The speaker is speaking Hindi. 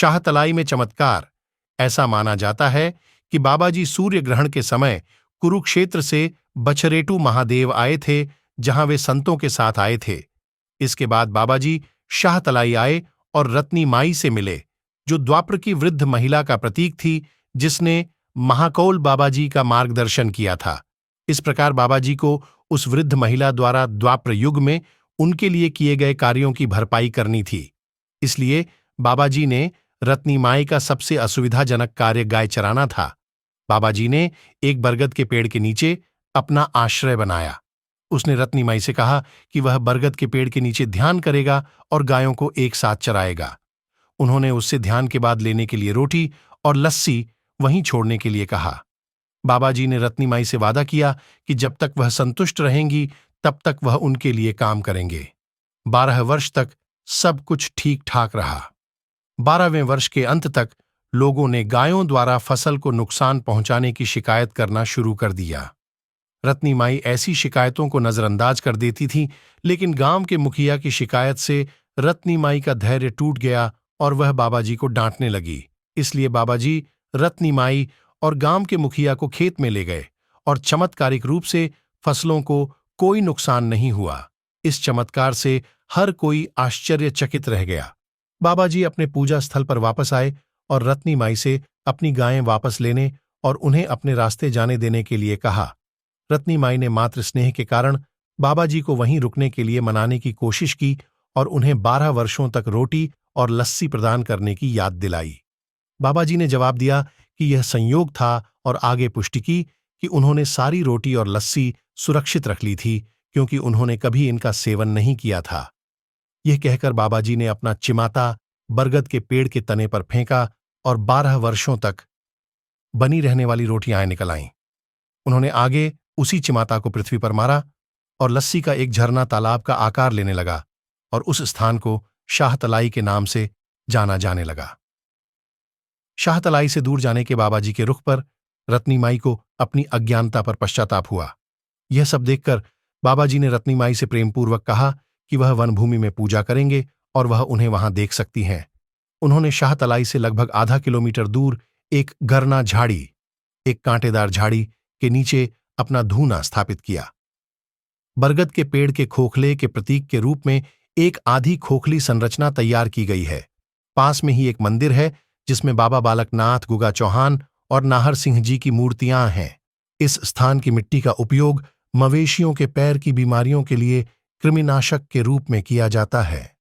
शाहतलाई में चमत्कार। ऐसा माना जाता है कि बाबाजी सूर्य ग्रहण के समय कुरुक्षेत्र से बछरेटू महादेव आए थे, जहां वे संतों के साथ आए थे। इसके बाद बाबाजी शाहतलाई आए और रत्नी माई से मिले, जो द्वापर की वृद्ध महिला का प्रतीक थी, जिसने महाकौल बाबाजी का मार्गदर्शन किया था। इस प्रकार बाबाजी को उस वृद्ध महिला द्वारा द्वापर युग में उनके लिए किए गए कार्यों की भरपाई करनी थी। इसलिए बाबाजी ने रत्नी माई का सबसे असुविधाजनक कार्य गाय चराना था। बाबाजी ने एक बरगद के पेड़ के नीचे अपना आश्रय बनाया। उसने रत्नी माई से कहा कि वह बरगद के पेड़ के नीचे ध्यान करेगा और गायों को एक साथ चराएगा। उन्होंने उससे ध्यान के बाद लेने के लिए रोटी और लस्सी वहीं छोड़ने के लिए कहा। बाबाजी ने रत्नी माई से वादा किया कि जब तक वह संतुष्ट रहेंगी तब तक वह उनके लिए काम करेंगे। 12 वर्ष तक सब कुछ ठीक ठाक रहा। 12वें वर्ष के अंत तक लोगों ने गायों द्वारा फसल को नुकसान पहुंचाने की शिकायत करना शुरू कर दिया। रत्नी माई ऐसी शिकायतों को नजरअंदाज कर देती थी, लेकिन गांव के मुखिया की शिकायत से रत्नी माई का धैर्य टूट गया और वह बाबाजी को डांटने लगी। इसलिए बाबाजी रत्नी माई और गांव के मुखिया को खेत में ले गए और चमत्कारिक रूप से फसलों को कोई नुकसान नहीं हुआ। इस चमत्कार से हर कोई आश्चर्यचकित रह गया। बाबाजी अपने पूजा स्थल पर वापस आए और रत्नी माई से अपनी गायें वापस लेने और उन्हें अपने रास्ते जाने देने के लिए कहा। रत्नी माई ने मातृ स्नेह के कारण बाबाजी को वहीं रुकने के लिए मनाने की कोशिश की और उन्हें 12 वर्षों तक रोटी और लस्सी प्रदान करने की याद दिलाई। बाबाजी ने जवाब दिया कि यह संयोग था और आगे पुष्टि की कि उन्होंने सारी रोटी और लस्सी सुरक्षित रख ली थी, क्योंकि उन्होंने कभी इनका सेवन नहीं किया था। यह कहकर बाबाजी ने अपना चिमाता बरगद के पेड़ के तने पर फेंका और 12 वर्षों तक बनी रहने वाली रोटियां निकल आईं। उन्होंने आगे उसी चिमाता को पृथ्वी पर मारा और लस्सी का एक झरना तालाब का आकार लेने लगा और उस स्थान को शाहतलाई के नाम से जाना जाने लगा। शाहतलाई से दूर जाने के बाबाजी के रुख पर रत्नी माई को अपनी अज्ञानता पर पश्चाताप हुआ। यह सब देखकर बाबाजी ने रत्नी माई से प्रेमपूर्वक कहा कि वह वनभूमि में पूजा करेंगे और वह उन्हें वहां देख सकती हैं। उन्होंने शाहतलाई से लगभग आधा किलोमीटर दूर एक गरना झाड़ी, एक कांटेदार झाड़ी के नीचे अपना धूना स्थापित किया। बरगद के पेड़ के खोखले के प्रतीक के रूप में एक आधी खोखली संरचना तैयार की गई है। पास में ही एक मंदिर है जिसमें बाबा बालकनाथ, गुगा चौहान और नाहर सिंह जी की मूर्तियां हैं। इस स्थान की मिट्टी का उपयोग मवेशियों के पैर की बीमारियों के लिए कृमिनाशक के रूप में किया जाता है।